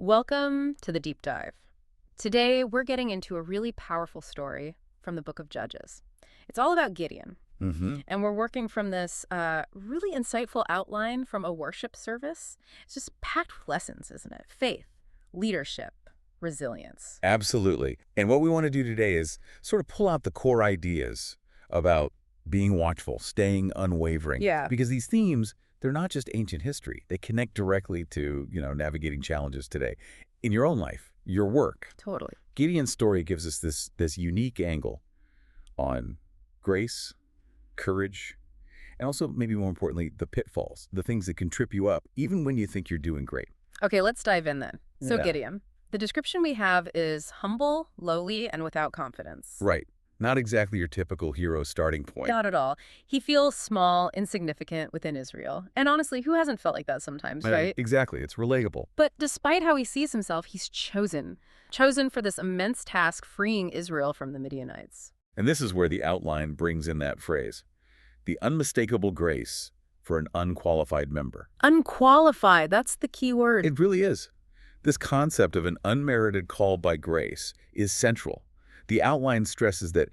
Welcome to the deep dive. Today, we're getting into a really powerful story from the book of Judges. It's all about Gideon, and we're working from this really insightful outline from a worship service. It's just packed with lessons, isn't it? Faith, leadership, resilience. Absolutely. And what we want to do today is sort of pull out the core ideas about being watchful, staying unwavering. Yeah. Because these themes, they're not just ancient history. They connect directly to, navigating challenges today in your own life, your work. Totally. Gideon's story gives us this unique angle on grace, courage, and also, maybe more importantly, the pitfalls, the things that can trip you up, even when you think you're doing great. Okay, let's dive in then. So Yeah. Gideon, the description we have is humble, lowly, and without confidence. Right. Not exactly your typical hero starting point. Not at all. He feels small, insignificant within Israel. And honestly, who hasn't felt like that sometimes, right? Exactly. It's relatable. But despite how he sees himself, he's chosen for this immense task freeing Israel from the Midianites. And this is where the outline brings in that phrase, the unmistakable grace for an unqualified member. Unqualified, that's the key word. It really is. This concept of an unmerited call by grace is central. The outline stresses that,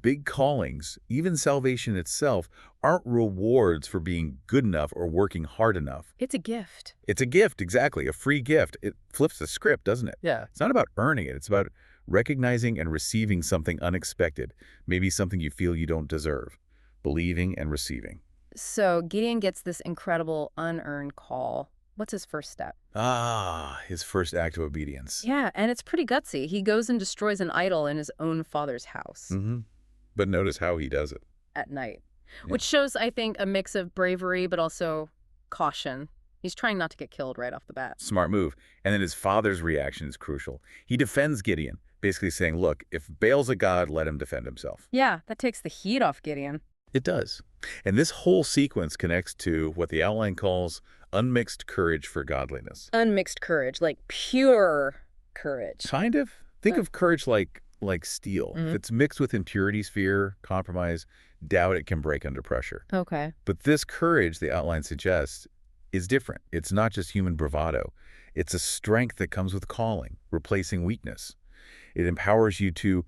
big callings, even salvation itself, aren't rewards for being good enough or working hard enough. It's a gift. It's a gift, exactly, a free gift. It flips the script, doesn't it? Yeah. It's not about earning it. It's about recognizing and receiving something unexpected, maybe something you feel you don't deserve, believing and receiving. So Gideon gets this incredible unearned call. What's his first step? His first act of obedience. Yeah, and it's pretty gutsy. He goes and destroys an idol in his own father's house But notice how he does it. at night, Yeah. which shows, I think, a mix of bravery but also caution. He's trying not to get killed right off the bat. Smart move. And then his father's reaction is crucial. He defends Gideon, basically saying, look, if Baal's a god, let him defend himself. Yeah, that takes the heat off Gideon. It does. And this whole sequence connects to what the outline calls unmixed courage for godliness. Unmixed courage, like pure courage. Kind of. Think of courage like steel. If it's mixed with impurities, fear, compromise, doubt, it can break under pressure. Okay. But this courage, the outline suggests, is different. It's not just human bravado. It's a strength that comes with calling, replacing weakness. It empowers you to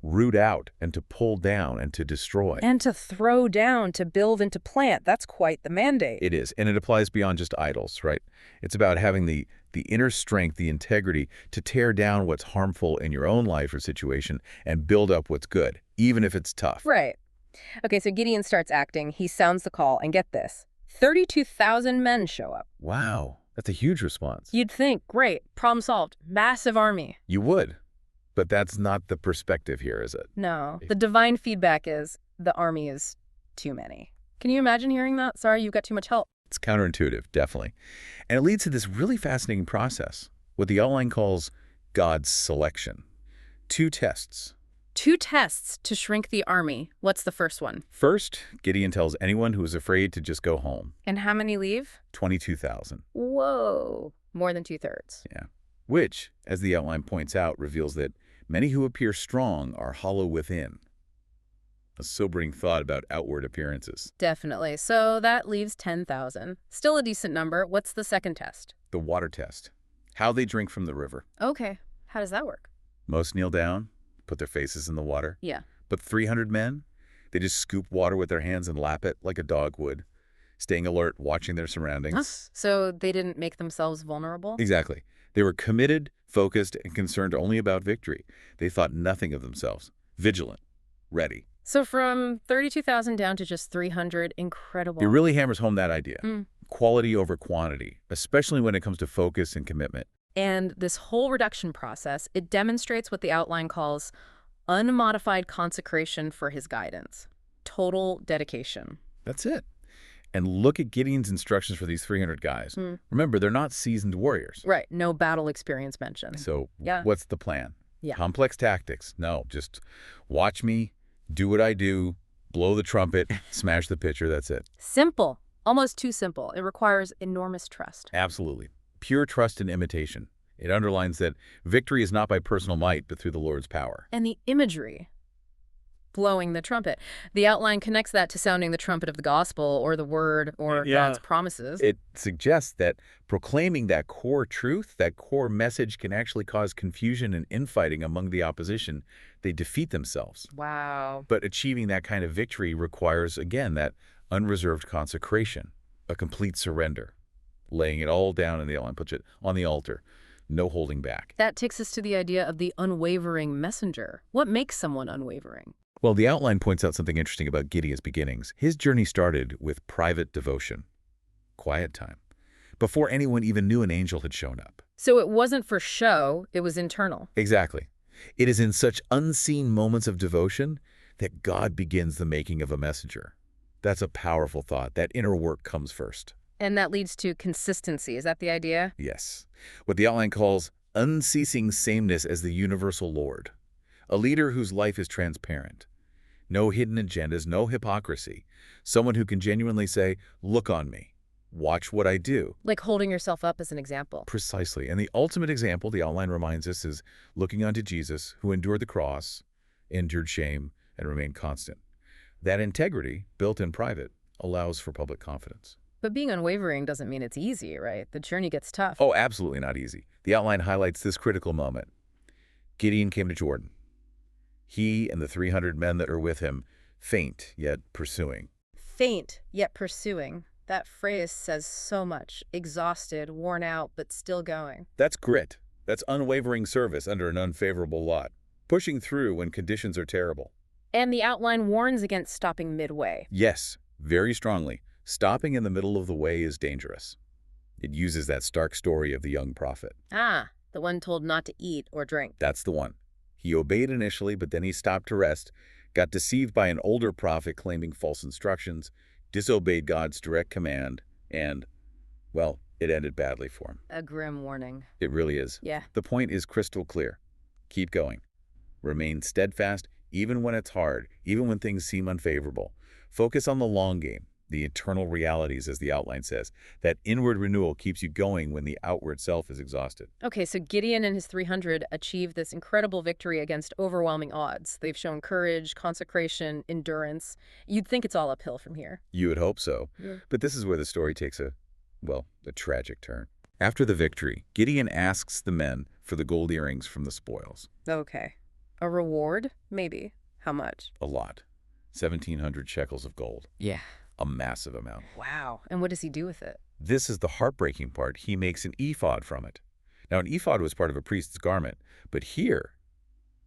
root out and to pull down and to destroy. And to throw down, to build and to plant. That's quite the mandate. It is. And it applies beyond just idols, right? It's about having the inner strength, the integrity to tear down what's harmful in your own life or situation and build up what's good, even if it's tough. Right. Okay, so Gideon starts acting. He sounds the call. And get this, 32,000 men show up. Wow. That's a huge response. You'd think, great, problem solved, massive army. You would. But that's not the perspective here, is it? No, the divine feedback is the army is too many. Can you imagine hearing that? Sorry, you've got too much help. It's counterintuitive, definitely. And it leads to this really fascinating process, what the outline calls God's selection. Two tests. 2 tests to shrink the army. What's the first one? First, Gideon tells anyone who is afraid to just go home. And how many leave? 22,000. Whoa, more than 2/3. Yeah. Which, as the outline points out, reveals that many who appear strong are hollow within. A sobering thought about outward appearances. Definitely. So that leaves 10,000. Still a decent number. What's the second test? The water test. How they drink from the river. Okay, how does that work? Most kneel down, put their faces in the water. Yeah. But 300 men, they just scoop water with their hands and lap it like a dog would, staying alert, watching their surroundings. So they didn't make themselves vulnerable? Exactly. They were committed, focused, and concerned only about victory. They thought nothing of themselves. Vigilant. Ready. So from 32,000 down to just 300, incredible. It really hammers home that idea. Quality over quantity, especially when it comes to focus and commitment. And this whole reduction process, it demonstrates what the outline calls unmodified consecration for his guidance. Total dedication. That's it. And look at Gideon's instructions for these 300 guys. Remember, they're not seasoned warriors. Right. No battle experience mentioned. So Yeah. what's the plan? Yeah. Complex tactics? No, just watch me, do what I do, blow the trumpet, smash the pitcher, that's it. Simple. Almost too simple. It requires enormous trust. Absolutely. Pure trust and imitation. It underlines that victory is not by personal might, but through the Lord's power. And the imagery. blowing the trumpet. The outline connects that to sounding the trumpet of the gospel or the word or God's promises. It suggests that proclaiming that core truth, that core message, can actually cause confusion and infighting among the opposition. They defeat themselves. Wow. But achieving that kind of victory requires, again, that unreserved consecration, a complete surrender, laying it all down in the outline, puts it on the altar, no holding back. That takes us to the idea of the unwavering messenger. What makes someone unwavering? Well, the outline points out something interesting about Gideon's beginnings. His journey started with private devotion, quiet time, before anyone even knew an angel had shown up. So it wasn't for show, it was internal. Exactly. It is in such unseen moments of devotion that God begins the making of a messenger. That's a powerful thought. That inner work comes first. And that leads to consistency. Is that the idea? Yes. What the outline calls unceasing sameness as the universal Lord. A leader whose life is transparent. No hidden agendas, no hypocrisy. Someone who can genuinely say, look on me. Watch what I do. Like holding yourself up as an example. Precisely. And the ultimate example, the outline reminds us, is looking unto Jesus, who endured the cross, endured shame, and remained constant. That integrity, built in private, allows for public confidence. But being unwavering doesn't mean it's easy, right? The journey gets tough. Oh, absolutely not easy. The outline highlights this critical moment. Gideon came to Jordan. He and the 300 men that are with him, faint yet pursuing. Faint yet pursuing. That phrase says so much. Exhausted, worn out, but still going. That's grit. That's unwavering service under an unfavorable lot. Pushing through when conditions are terrible. And the outline warns against stopping midway. Yes, very strongly. Stopping in the middle of the way is dangerous. It uses that stark story of the young prophet. Ah, the one told not to eat or drink. That's the one. He obeyed initially, but then he stopped to rest, got deceived by an older prophet claiming false instructions, disobeyed God's direct command, and, well, it ended badly for him. A grim warning. It really is. Yeah. The point is crystal clear. Keep going. Remain steadfast, even when it's hard, even when things seem unfavorable. Focus on the long game, the eternal realities, as the outline says. That inward renewal keeps you going when the outward self is exhausted. Okay, so Gideon and his 300 achieved this incredible victory against overwhelming odds. They've shown courage, consecration, endurance. You'd think it's all uphill from here. You would hope so. Yeah. But this is where the story takes a tragic turn. After the victory, Gideon asks the men for the gold earrings from the spoils. Okay. A reward? Maybe. How much? A lot. 1,700 shekels of gold. Yeah. A massive amount. Wow. And what does he do with it? This is the heartbreaking part. He makes an ephod from it. Now, an ephod was part of a priest's garment, but here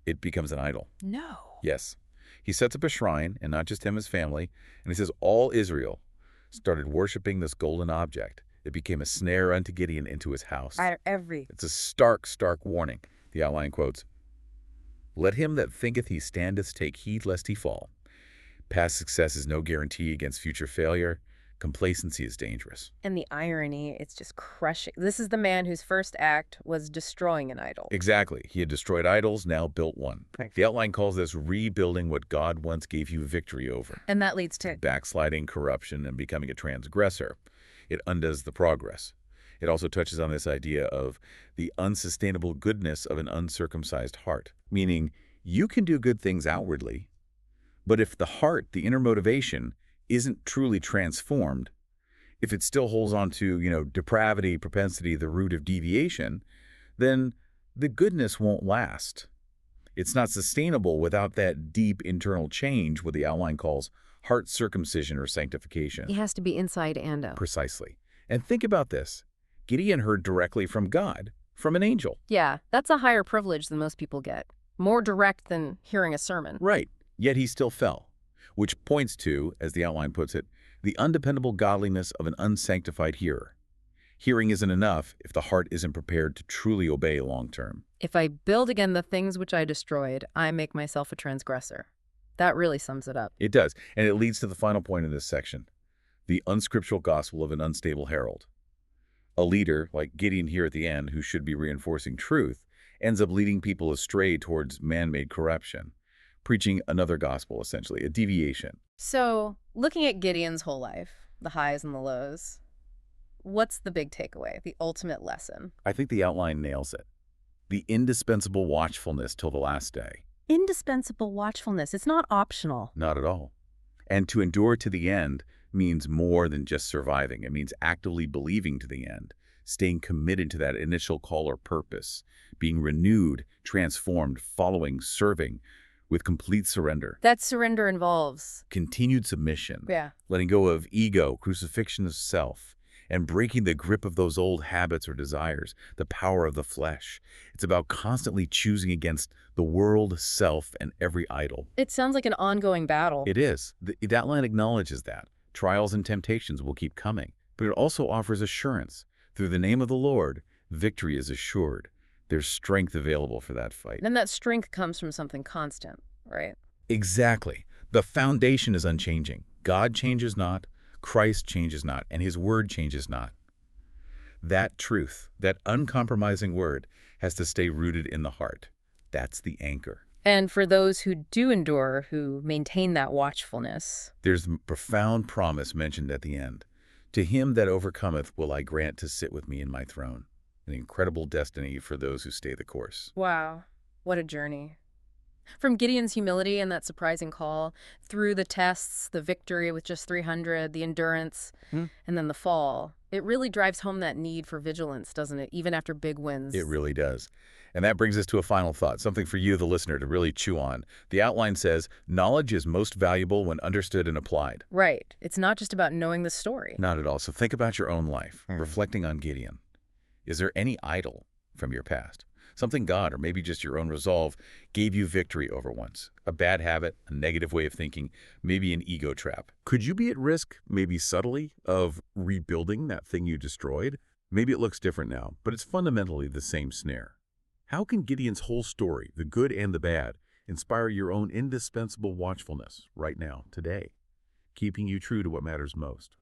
it becomes an idol. No. Yes. He sets up a shrine, and not just him, his family, and he says all Israel started worshiping this golden object. It became a snare unto Gideon into his house. It's a stark, stark warning. The outline quotes, "Let him that thinketh he standeth take heed lest he fall. Past success is no guarantee against future failure. Complacency is dangerous." And the irony, it's just crushing. This is the man whose first act was destroying an idol. Exactly. He had destroyed idols, now built one. The outline calls this rebuilding what God once gave you victory over. And that leads to Backsliding, corruption, and becoming a transgressor. It undoes the progress. It also touches on this idea of the unsustainable goodness of an uncircumcised heart, meaning you can do good things outwardly, but if the heart, the inner motivation, isn't truly transformed, if it still holds on to, depravity, propensity, the root of deviation, then the goodness won't last. It's not sustainable without that deep internal change, what the outline calls heart circumcision or sanctification. it has to be inside and out. Precisely. And think about this. Gideon heard directly from God, from an angel. Yeah, that's a higher privilege than most people get. More direct than hearing a sermon. Right. Yet he still fell, which points to, as the outline puts it, the undependable godliness of an unsanctified hearer. Hearing isn't enough if the heart isn't prepared to truly obey long term. If I build again the things which I destroyed, I make myself a transgressor. That really sums it up. It does, and it leads to the final point in this section, the unscriptural gospel of an unstable herald. A leader, like Gideon here at the end, who should be reinforcing truth, ends up leading people astray towards man-made corruption, preaching another gospel, essentially, a deviation. So, looking at Gideon's whole life, the highs and the lows, what's the big takeaway, the ultimate lesson? I think the outline nails it. The indispensable watchfulness till the last day. Indispensable watchfulness. It's not optional. Not at all. And to endure to the end means more than just surviving. It means actively believing to the end, staying committed to that initial call or purpose, being renewed, transformed, following, serving with complete surrender. That surrender involves Continued submission. Yeah. Letting go of ego, crucifixion of self, and breaking the grip of those old habits or desires, the power of the flesh. It's about constantly choosing against the world, self, and every idol. It sounds like an ongoing battle. It is. That line acknowledges that. Trials and temptations will keep coming, but it also offers assurance. Through the name of the Lord, victory is assured. There's strength available for that fight. And that strength comes from something constant, right? Exactly. The foundation is unchanging. God changes not, Christ changes not, and his word changes not. That truth, that uncompromising word, has to stay rooted in the heart. That's the anchor. And for those who do endure, who maintain that watchfulness, there's a profound promise mentioned at the end. To him that overcometh will I grant to sit with me in my throne. An incredible destiny for those who stay the course. Wow, what a journey. From Gideon's humility and that surprising call, through the tests, the victory with just 300, the endurance, and then the fall, it really drives home that need for vigilance, doesn't it, even after big wins? It really does. And that brings us to a final thought, something for you, the listener, to really chew on. The outline says, knowledge is most valuable when understood and applied. Right. It's not just about knowing the story. Not at all. So think about your own life, reflecting on Gideon. Is there any idol from your past? Something God, or maybe just your own resolve, gave you victory over once. A bad habit, a negative way of thinking, maybe an ego trap. Could you be at risk, maybe subtly, of rebuilding that thing you destroyed? Maybe it looks different now, but it's fundamentally the same snare. How can Gideon's whole story, the good and the bad, inspire your own indispensable watchfulness right now, today, keeping you true to what matters most?